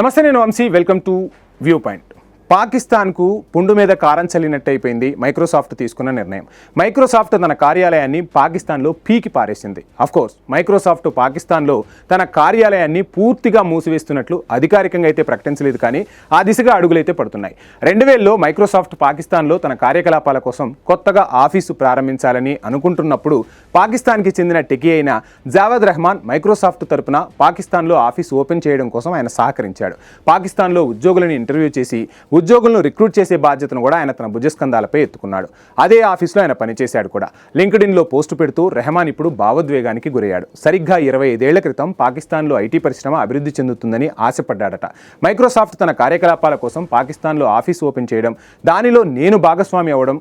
నమస్తే, నేను Vamsi. Welcome to viewpoint. పాకిస్తాన్కు పుండు మీద కారం చల్లినట్టయిపోయింది మైక్రోసాఫ్ట్ తీసుకున్న నిర్ణయం. మైక్రోసాఫ్ట్ తన కార్యాలయాన్ని పాకిస్తాన్లో పీకి పారేసింది. అఫ్కోర్స్ మైక్రోసాఫ్ట్ పాకిస్తాన్లో తన కార్యాలయాన్ని పూర్తిగా మూసివేస్తున్నట్లు అధికారికంగా అయితే ప్రకటించలేదు, కానీ ఆ దిశగా అడుగులైతే పడుతున్నాయి. 2000లో మైక్రోసాఫ్ట్ పాకిస్తాన్లో తన కార్యకలాపాల కోసం కొత్తగా ఆఫీసు ప్రారంభించాలని అనుకుంటున్నప్పుడు పాకిస్తాన్కి చెందిన టెకీ అయిన జావేద్ రెహమాన్ మైక్రోసాఫ్ట్ తరపున పాకిస్తాన్లో ఆఫీస్ ఓపెన్ చేయడం కోసం ఆయన సహకరించాడు. పాకిస్తాన్లో ఉద్యోగులను ఇంటర్వ్యూ చేసి ఉద్యోగులను రిక్రూట్ చేసే బాధ్యతను కూడా ఆయన తన భుజస్కంధాలపై ఎత్తుకున్నాడు. అదే ఆఫీస్లో ఆయన పనిచేశాడు కూడా. లింక్డ్ఇన్లో పోస్టు పెడుతూ రెహమాన్ ఇప్పుడు భావోద్వేగానికి గురయ్యాడు. సరిగ్గా 25 ఏళ్ల క్రితం పాకిస్తాన్లో ఐటీ పరిశ్రమ అభివృద్ధి చెందుతుందని ఆశపడ్డాడట. మైక్రోసాఫ్ట్ తన కార్యకలాపాల కోసం పాకిస్తాన్లో ఆఫీస్ ఓపెన్ చేయడం, దానిలో నేను భాగస్వామి అవ్వడం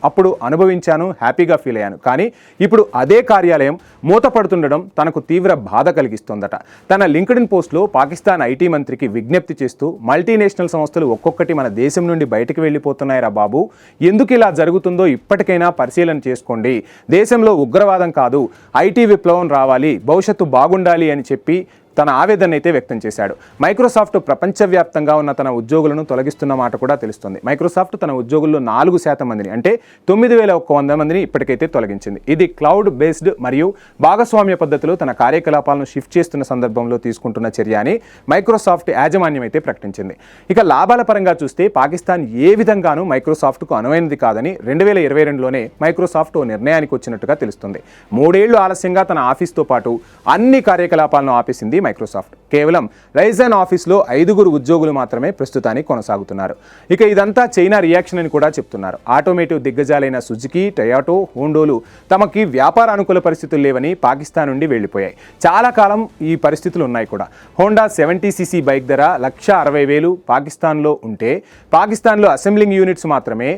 అప్పుడు అనుభవించాను, హ్యాపీగా ఫీల్ అయ్యాను. కానీ ఇప్పుడు అదే కార్యాలయం మూతపడుతుండడం తనకు తీవ్ర బాధ కలిగిస్తోందట. తన లింక్డ్ఇన్ పోస్ట్లో పాకిస్తాన్ ఐటీ మంత్రికి విజ్ఞప్తి చేస్తూ, మల్టీనేషనల్ సంస్థలు ఒక్కొక్కటి మన దేశం నుండి బయటకు వెళ్ళిపోతున్నాయిరా బాబు, ఎందుకు ఇలా జరుగుతుందో ఇప్పటికైనా పరిశీలన చేసుకోండి. దేశంలో ఉగ్రవాదం కాదు, ఐటీ విప్లవం రావాలి, భవిష్యత్తు బాగుండాలి అని చెప్పి తన ఆవేదన అయితే వ్యక్తం చేశాడు. మైక్రోసాఫ్ట్ ప్రపంచవ్యాప్తంగా ఉన్న తన ఉద్యోగులను తొలగిస్తున్న మాట కూడా తెలుస్తుంది. మైక్రోసాఫ్ట్ తన ఉద్యోగుల్లో 4% మందిని, అంటే 9100 మందిని ఇప్పటికైతే తొలగించింది. ఇది క్లౌడ్ బేస్డ్ మరియు భాగస్వామ్య పద్ధతిలో తన కార్యకలాపాలను షిఫ్ట్ చేస్తున్న సందర్భంలో తీసుకుంటున్న చర్య అని మైక్రోసాఫ్ట్ యాజమాన్యం అయితే ప్రకటించింది. ఇక లాభాల పరంగా చూస్తే పాకిస్తాన్ ఏ విధంగానూ మైక్రోసాఫ్ట్కు అనువైనది కాదని 2022లోనే మైక్రోసాఫ్ట్ ఓ నిర్ణయానికి వచ్చినట్టుగా తెలుస్తుంది. 3 ఏళ్లు ఆలస్యంగా తన ఆఫీస్తో పాటు అన్ని కార్యకలాపాలను ఆపేసింది మైక్రోసాఫ్ట్. కేవలం రైజన్ ఆఫీస్లో 5 ఉద్యోగులు మాత్రమే ప్రస్తుతానికి కొనసాగుతున్నారు. ఇక ఇదంతా చైనా రియాక్షన్ అని కూడా చెప్తున్నారు. ఆటోమేటివ్ దిగ్గజాలైన సుజుకి, టొయోటా, హోండాలు తమకి వ్యాపార అనుకూల పరిస్థితులు లేవని పాకిస్తాన్ నుండి వెళ్ళిపోయాయి. చాలా కాలం ఈ పరిస్థితులు ఉన్నాయి కూడా. హోండా 70cc బైక్ ధర 1,60,000 పాకిస్తాన్లో ఉంటే, పాకిస్తాన్లో అసెంబ్లింగ్ యూనిట్స్ మాత్రమే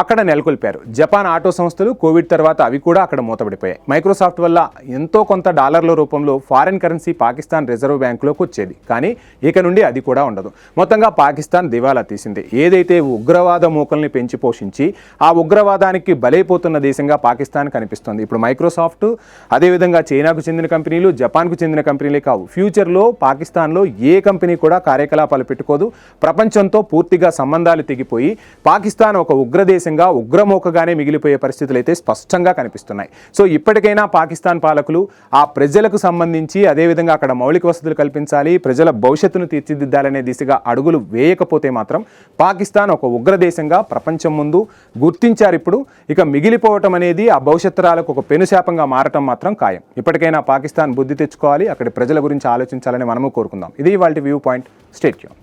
అక్కడ నెలకొల్పారు. జపాన్ ఆటో సంస్థలు కోవిడ్ తర్వాత అవి కూడా అక్కడ మూతపడిపోయాయి. మైక్రోసాఫ్ట్ వల్ల ఎంతో కొంత డాలర్ల రూపంలో ఫారిన్ కరెన్సీ పాకిస్తాన్ రిజర్వ్ బ్యాంకులోకి వచ్చేది, కానీ ఇక నుండి అది కూడా ఉండదు. మొత్తంగా పాకిస్తాన్ దివాలా తీసింది. ఏదైతే ఉగ్రవాద మూకల్ని పెంచి పోషించి ఆ ఉగ్రవాదానికి బలైపోతున్న దేశంగా పాకిస్తాన్ కనిపిస్తుంది. ఇప్పుడు మైక్రోసాఫ్ట్, అదేవిధంగా చైనాకు చెందిన కంపెనీలు, జపాన్కు చెందిన కంపెనీలే కావు, ఫ్యూచర్లో పాకిస్తాన్లో ఏ కంపెనీ కూడా కార్యకలాపాలు పెట్టుకోదు. ప్రపంచంతో పూర్తిగా సంబంధాలు తెగిపోయి పాకిస్తాన్ ఒక ఉగ్రదేశంగా, ఉగ్రమోకగానే మిగిలిపోయే పరిస్థితులు అయితే స్పష్టంగా కనిపిస్తున్నాయి. సో ఇప్పటికైనా పాకిస్తాన్ పాలకులు ఆ ప్రజలకు సంబంధించి, అదేవిధంగా అక్కడ మౌలిక వసతులు కల్పించాలి, ప్రజల భవిష్యత్తును తీర్చిదిద్దాలనే దిశగా అడుగులు వేయకపోతే మాత్రం పాకిస్తాన్ ఒక ఉగ్రదేశంగా ప్రపంచం ముందు గుర్తించారు. ఇప్పుడు ఇక మిగిలిపోవటం అనేది ఆ భవిష్యత్తరాలకు ఒక పెనుశాపంగా మారటం మాత్రం ఖాయం. ఇప్పటికైనా పాకిస్తాన్ బుద్ధి తెచ్చుకోవాలి, అక్కడి ప్రజల గురించి ఆలోచించాలని మనము కోరుకుందాం. ఇది ఇవాల్టి వ్యూ పాయింట్. Stay tune.